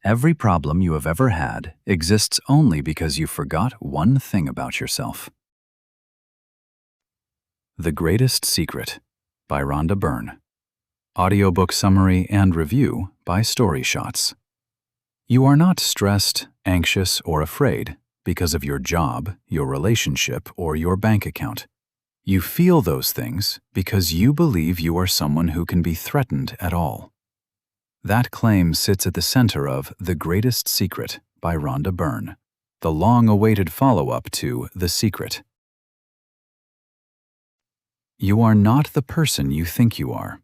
Every problem you have ever had exists only because you forgot one thing about yourself. The Greatest Secret by Rhonda Byrne. Audiobook summary and review by StoryShots. You are not stressed, anxious, or afraid because of your job, your relationship, or your bank account. You feel those things because you believe you are someone who can be threatened at all. That claim sits at the center of The Greatest Secret by Rhonda Byrne, the long-awaited follow-up to The Secret. You are not the person you think you are.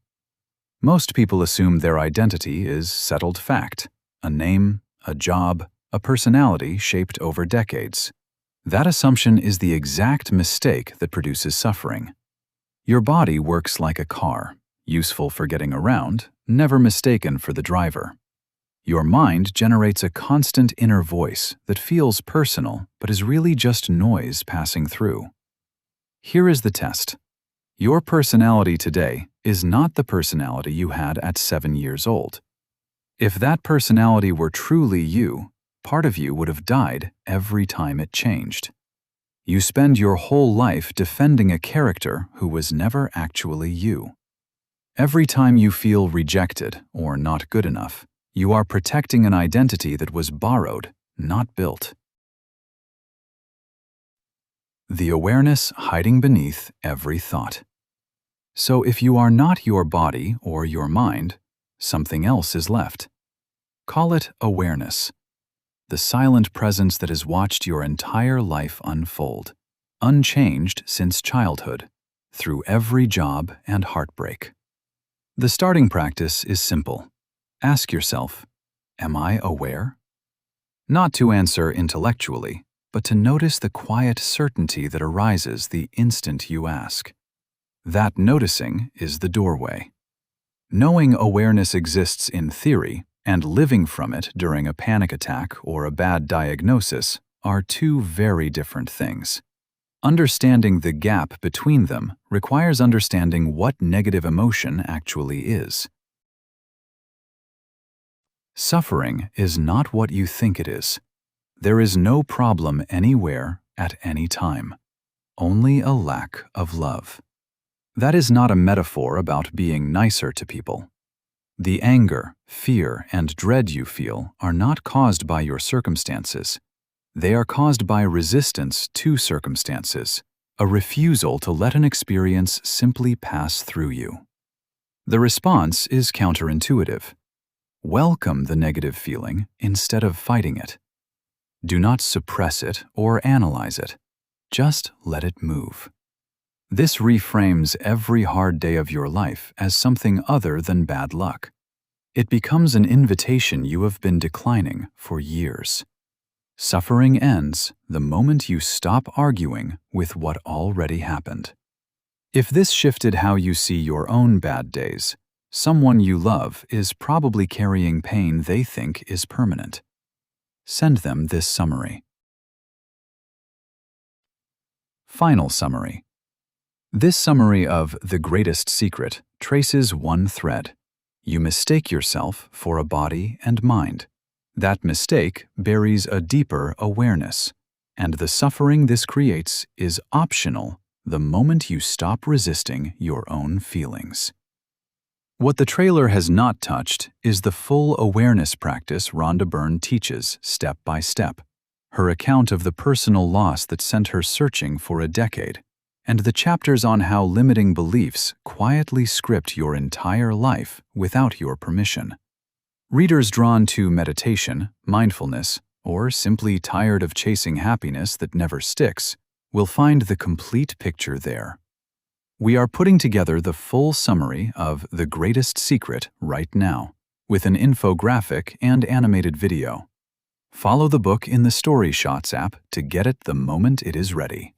Most people assume their identity is settled fact, a name, a job, a personality shaped over decades. That assumption is the exact mistake that produces suffering. Your body works like a car, useful for getting around, never mistaken for the driver. Your mind generates a constant inner voice that feels personal but is really just noise passing through. Here is the test. Your personality today is not the personality you had at 7 years old. If that personality were truly you, part of you would have died every time it changed. You spend your whole life defending a character who was never actually you. Every time you feel rejected or not good enough, you are protecting an identity that was borrowed, not built. The awareness hiding beneath every thought. So if you are not your body or your mind, something else is left. Call it awareness. The silent presence that has watched your entire life unfold, unchanged since childhood, through every job and heartbreak. The starting practice is simple. Ask yourself, am I aware? Not to answer intellectually, but to notice the quiet certainty that arises the instant you ask. That noticing is the doorway. Knowing awareness exists in theory and living from it during a panic attack or a bad diagnosis are two very different things. Understanding the gap between them requires understanding what negative emotion actually is. Suffering is not what you think it is. There is no problem anywhere at any time, only a lack of love. That is not a metaphor about being nicer to people. The anger, fear, and dread you feel are not caused by your circumstances. They are caused by resistance to circumstances, a refusal to let an experience simply pass through you. The response is counterintuitive. Welcome the negative feeling instead of fighting it. Do not suppress it or analyze it. Just let it move. This reframes every hard day of your life as something other than bad luck. It becomes an invitation you have been declining for years. Suffering ends the moment you stop arguing with what already happened. If this shifted how you see your own bad days, someone you love is probably carrying pain they think is permanent. Send them this summary. Final summary. This summary of The Greatest Secret traces one thread. You mistake yourself for a body and mind. That mistake buries a deeper awareness, and the suffering this creates is optional the moment you stop resisting your own feelings. What the trailer has not touched is the full awareness practice Rhonda Byrne teaches step by step, her account of the personal loss that sent her searching for a decade, and the chapters on how limiting beliefs quietly script your entire life without your permission. Readers drawn to meditation, mindfulness, or simply tired of chasing happiness that never sticks will find the complete picture there. We are putting together the full summary of The Greatest Secret right now, with an infographic and animated video. Follow the book in the StoryShots app to get it the moment it is ready.